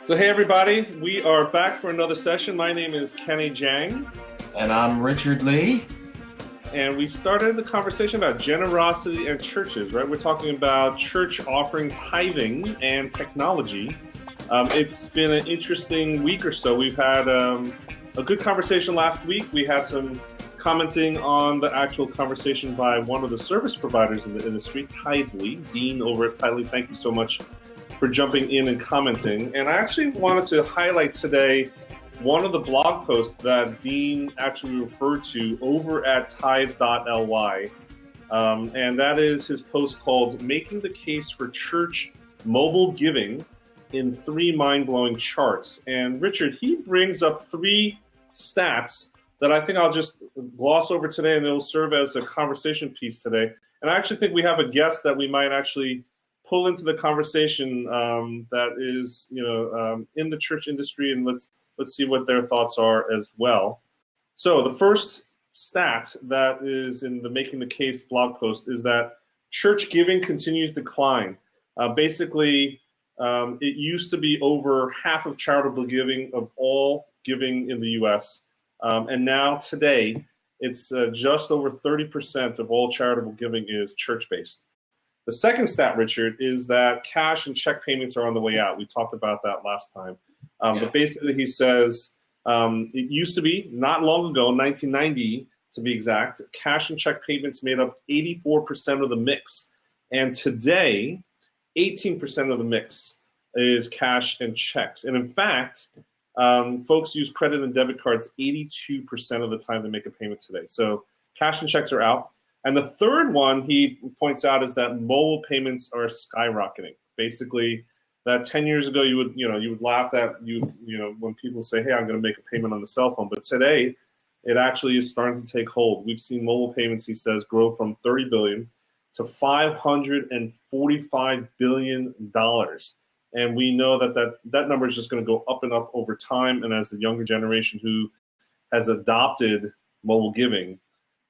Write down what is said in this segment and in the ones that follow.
So hey everybody, we are back for another session. My name is Kenny Jang, And I'm Richard Lee. and we started the conversation about generosity and churches, right? We're talking about church offering tithing and technology. It's been an interesting week or so. We've had a good conversation last week. We had some commenting on the actual conversation by one of the service providers in the industry, Tidely, Dean over at Tidely. Thank you so much for jumping in and commenting. And I actually wanted to highlight today one of the blog posts that Dean actually referred to over at tithe.ly. And that is his post called Making the Case for Church Mobile Giving in 3 Mind-Blowing Charts. And Richard, he brings up 3 stats that I think I'll just gloss over today, and it'll serve as a conversation piece today. And I actually think we have a guest that we might actually pull into the conversation that is, in the church industry, and let's see what their thoughts are as well. So the first stat that is in the Making the Case blog post is that church giving continues to decline. Basically, it used to be over half of charitable giving of all giving in the U.S., and now today it's just over 30% of all charitable giving is church-based. The second stat, Richard, is that cash and check payments are on the way out. We talked about that last time. But basically he says it used to be, not long ago, 1990 to be exact, cash and check payments made up 84% of the mix. And today, 18% of the mix is cash and checks. And in fact, folks use credit and debit cards 82% of the time to make a payment today. So cash and checks are out. And the third one he points out is that mobile payments are skyrocketing. Basically, that 10 years ago you would laugh at when people say, "Hey, I'm going to make a payment on the cell phone," but today it actually is starting to take hold. We've seen mobile payments, he says, grow from $30 billion to $545 billion, and we know that number is just going to go up and up over time. And as the younger generation who has adopted mobile giving,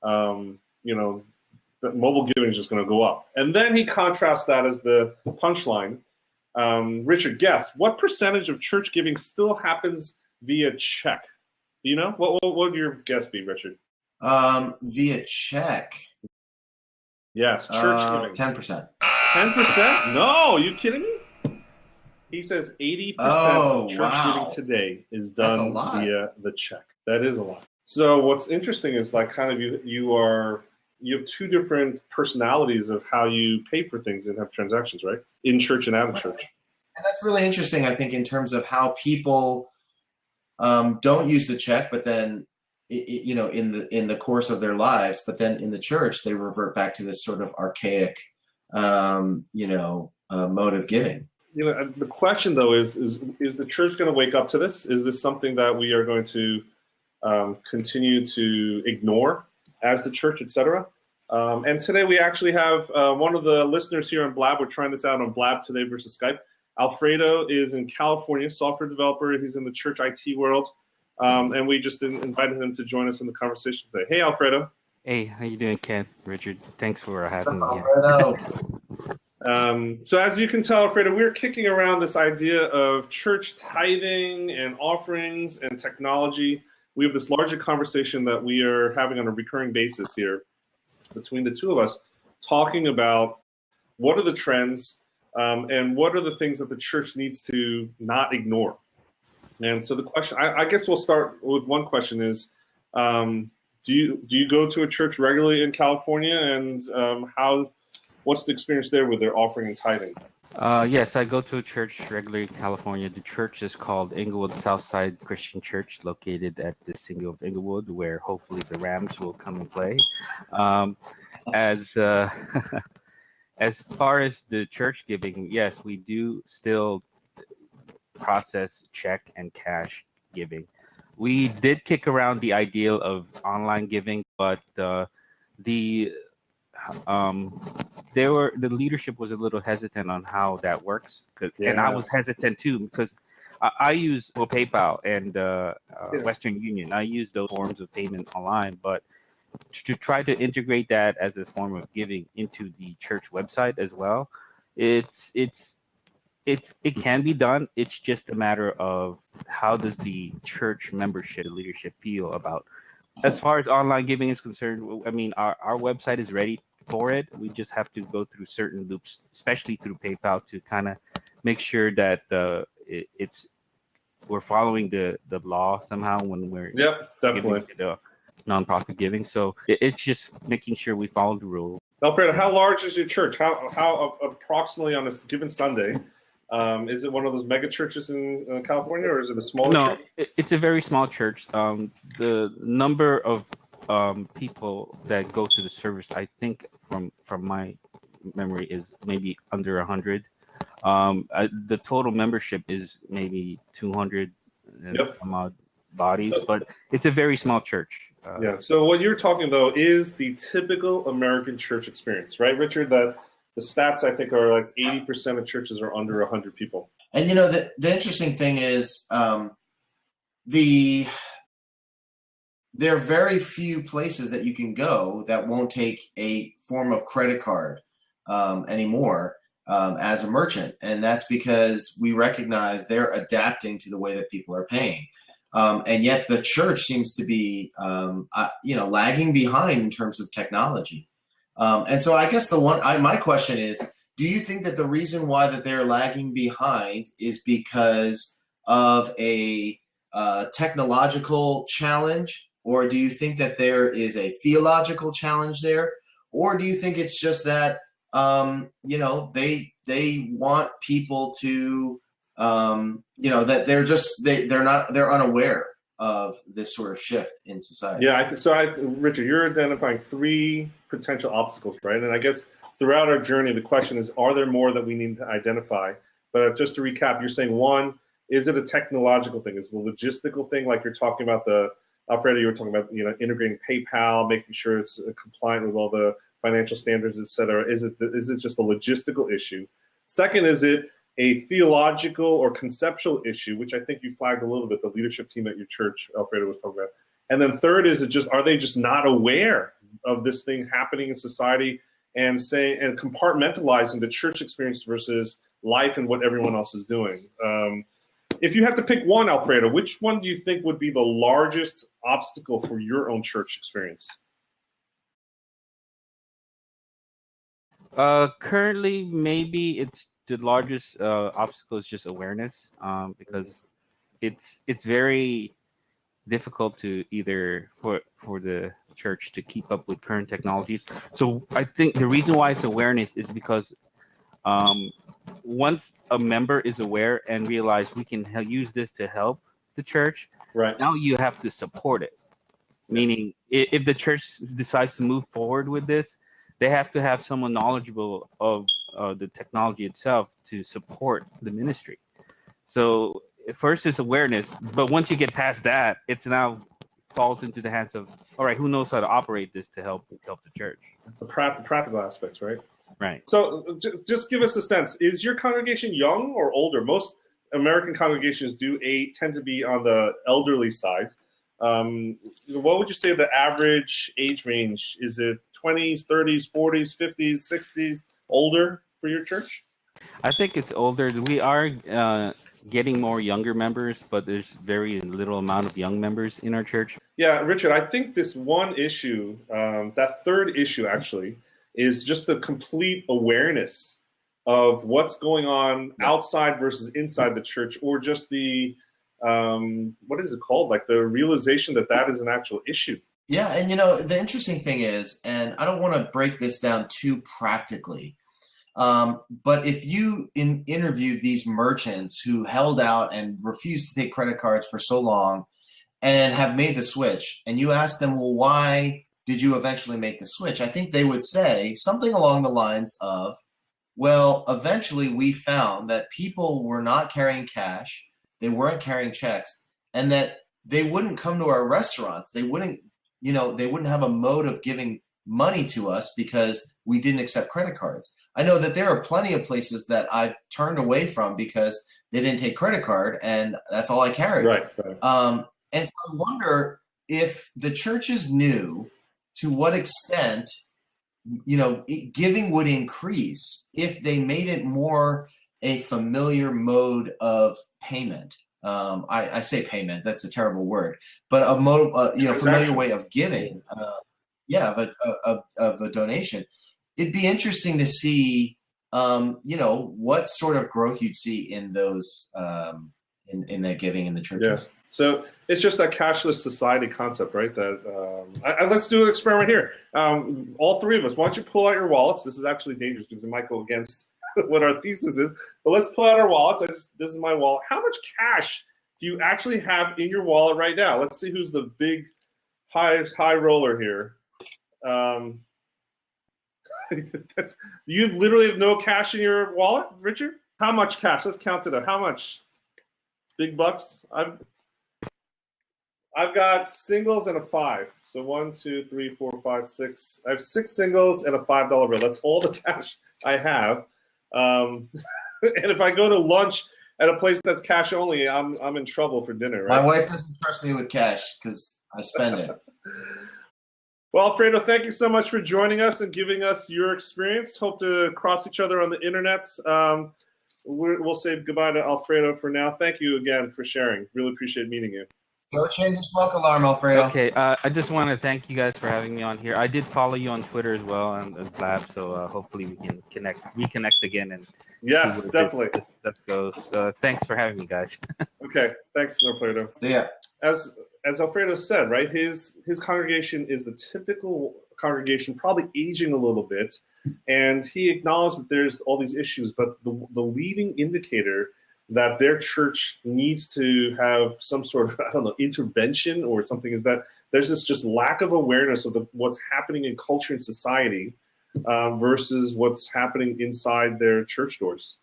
that mobile giving is just going to go up. And then he contrasts that as the punchline. Richard, guess what percentage of church giving still happens via check? Do you know? What would your guess be, Richard? Via check. Yes, church giving. 10%. 10%? No, you kidding me? He says 80% of church giving today is done via the check. That is a lot. So what's interesting is you have 2 different personalities of how you pay for things and have transactions, right? In church and out of church. And that's really interesting, I think, in terms of how people don't use the check, but then, in the course of their lives, but then in the church, they revert back to this sort of archaic, mode of giving. The question, though, is the church going to wake up to this? Is this something that we are going to continue to ignore as the church, etc.? And today we actually have one of the listeners here on Blab. We're trying this out on Blab today versus Skype. Alfredo is in California, software developer. He's in the church IT world. And we just invited him to join us in the conversation today. Hey, Alfredo. Hey, how you doing, Ken? Richard, thanks for having me. Alfredo. So as you can tell, Alfredo, we're kicking around this idea of church tithing and offerings and technology. We have this larger conversation that we are having on a recurring basis here between the two of us, talking about what are the trends and what are the things that the church needs to not ignore. And so the question, I guess we'll start with one question is, do you go to a church regularly in California, and what's the experience there with their offering and tithing? Yes, I go to a church regularly in California. The church is called Inglewood Southside Christian Church, located at the City of Inglewood, where hopefully the Rams will come and play. As far as the church giving, yes, we do still process check and cash giving. We did kick around the idea of online giving, but the leadership was a little hesitant on how that works, and I was hesitant too, because I use PayPal and Western Union. I use those forms of payment online, but to try to integrate that as a form of giving into the church website as well, it it can be done. It's just a matter of how does the church membership, the leadership feel about. As far as online giving is concerned, I mean, our website is ready for it. We just have to go through certain loops, especially through PayPal, to kind of make sure that we're following the law somehow when we're Yep, definitely. giving to the nonprofit giving. So it's just making sure we follow the rules. Alfredo, how large is your church? How approximately on a given Sunday? Is it one of those mega churches in California, or is it a smaller No, church? it's a very small church. The number of people that go to the service, I think, from my memory, is maybe under 100. The total membership is maybe 200 and Yep. some odd bodies, but it's a very small church. Yeah. So what you're talking though is the typical American church experience, right, Richard? That the stats I think are like 80% of churches are under 100 people. And the interesting thing is, there are very few places that you can go that won't take a form of credit card anymore as a merchant, and that's because we recognize they're adapting to the way that people are paying. And yet the church seems to be, lagging behind in terms of technology. And so I guess my question is, do you think that the reason why that they're lagging behind is because of a technological challenge, or do you think that there is a theological challenge there, or do you think it's just that they want people to that they're unaware of this sort of shift in society? Yeah, Richard, you're identifying three potential obstacles, right? And I guess throughout our journey, the question is, are there more that we need to identify? But just to recap, you're saying, one, is it a technological thing? Is it a logistical thing, like you're talking about Alfredo, you were talking about, integrating PayPal, making sure it's compliant with all the financial standards, et cetera. Is it just a logistical issue? Second, is it a theological or conceptual issue, which I think you flagged a little bit, the leadership team at your church, Alfredo, was talking about. And then third, are they just not aware of this thing happening in society and compartmentalizing the church experience versus life and what everyone else is doing? If you had to pick one, Alfredo, which one do you think would be the largest obstacle for your own church experience? Currently, maybe it's the largest obstacle is just awareness, because it's very difficult to either for the church to keep up with current technologies. So I think the reason why it's awareness is because once a member is aware and realize we can use this to help the church, right, now you have to support it. Meaning, if the church decides to move forward with this, they have to have someone knowledgeable of the technology itself to support the ministry. So first is awareness, but once you get past that, it's now falls into the hands of, all right, who knows how to operate this to help the church? It's the practical aspects, right? Right. So just give us a sense. Is your congregation young or older? Most American congregations tend to be on the elderly side. What would you say the average age range? Is it 20s, 30s, 40s, 50s, 60s, older for your church? I think it's older. We are getting more younger members, but there's very little amount of young members in our church. Yeah, Richard, I think this one issue, that third issue actually, is just the complete awareness of what's going on outside versus inside the church, or just the, what is it called? Like the realization that is an actual issue. Yeah, and the interesting thing is, and I don't want to break this down too practically, but if you interview these merchants who held out and refused to take credit cards for so long and have made the switch, and you ask them, well, why did you eventually make the switch? I think they would say something along the lines of, well, eventually we found that people were not carrying cash, they weren't carrying checks, and that they wouldn't come to our restaurants. They wouldn't have a mode of giving money to us because we didn't accept credit cards. I know that there are plenty of places that I've turned away from because they didn't take credit card, and that's all I carried. Right. And so I wonder if the churches knew to what extent, giving would increase if they made it more a familiar mode of payment. I say payment, that's a terrible word, but a familiar way of giving, of a donation. It'd be interesting to see, what sort of growth you'd see in those, in that giving in the churches. Yeah. So it's just that cashless society concept, right? That let's do an experiment here. All three of us, why don't you pull out your wallets? This is actually dangerous because it might go against what our thesis is. But let's pull out our wallets. This is my wallet. How much cash do you actually have in your wallet right now? Let's see who's the big high roller here. You literally have no cash in your wallet, Richard? How much cash? Let's count it up. How much? Big bucks? I've got singles and a 5. So 1, 2, 3, 4, 5, 6. I have 6 singles and a $5 bill. That's all the cash I have. And if I go to lunch at a place that's cash only, I'm in trouble for dinner, right? My wife doesn't trust me with cash because I spend it. Well, Alfredo, thank you so much for joining us and giving us your experience. Hope to cross each other on the internet. We'll say goodbye to Alfredo for now. Thank you again for sharing. Really appreciate meeting you. Go change the smoke alarm, Alfredo. Okay, I just want to thank you guys for having me on here. I did follow you on Twitter as well, and as Blab, so hopefully we can reconnect again and yes, definitely. This stuff goes. Thanks for having me, guys. Okay, thanks, Alfredo. Yeah. As Alfredo said, right, his congregation is the typical congregation, probably aging a little bit, and he acknowledged that there's all these issues, but the leading indicator that their church needs to have some sort of, intervention or something is that there's this just lack of awareness of what's happening in culture and society versus what's happening inside their church doors.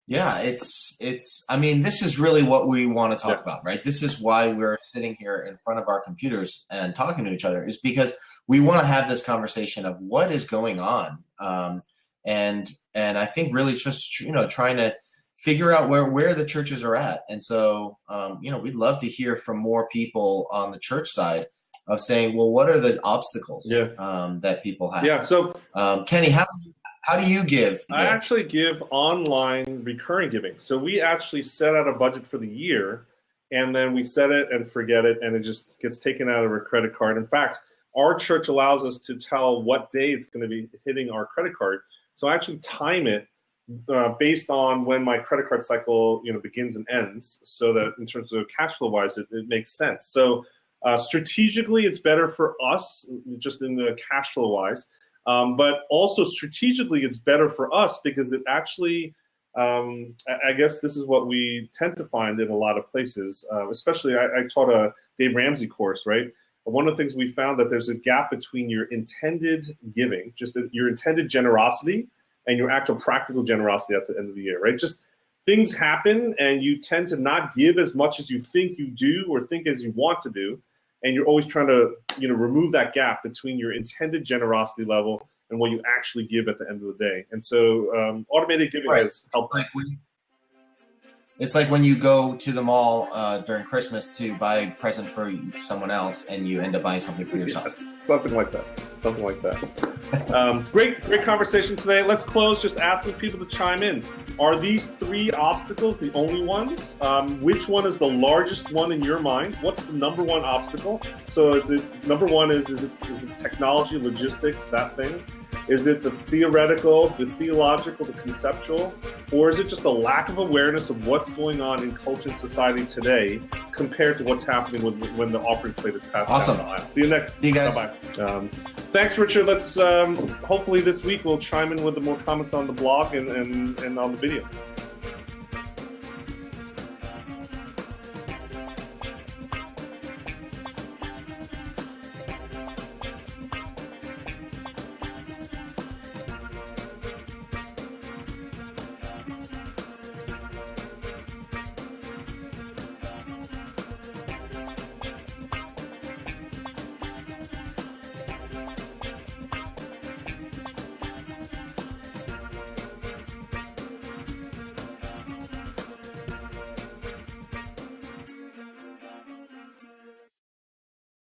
Yeah, this is really what we want to talk about, right? This is why we're sitting here in front of our computers and talking to each other, is because we want to have this conversation of what is going on. And I think really just, trying to figure out where the churches are at. And so, we'd love to hear from more people on the church side of saying, well, what are the obstacles that people have? Yeah. So, Kenny, how do you give? I actually give online recurring giving. So we actually set out a budget for the year, and then we set it and forget it, and it just gets taken out of our credit card. In fact, our church allows us to tell what day it's going to be hitting our credit card. So I actually time it based on when my credit card cycle, begins and ends, so that in terms of cash flow wise, it makes sense. So strategically, it's better for us, just in the cash flow wise, but also strategically, it's better for us because it actually, I guess this is what we tend to find in a lot of places, especially I taught a Dave Ramsey course, right? One of the things we found that there's a gap between your intended giving, just your intended generosity, and your actual practical generosity at the end of the year, right? Just things happen and you tend to not give as much as you think you do or think as you want to do. And you're always trying to, remove that gap between your intended generosity level and what you actually give at the end of the day. And so automated giving has helped. It's like when you go to the mall during Christmas to buy a present for someone else and you end up buying something for yourself. Yes, something like that. Great conversation today. Let's close just asking people to chime in. Are these 3 obstacles the only ones? Which one is the largest one in your mind? What's the number one obstacle? So is it number one is it technology, logistics, that thing? Is it the theoretical, the theological, the conceptual? Or is it just a lack of awareness of what's going on in culture and society today compared to what's happening when the offering plate is passed down the aisle? See you next. See you guys. Bye-bye. Thanks, Richard. Let's hopefully this week we'll chime in with the more comments on the blog and on the video.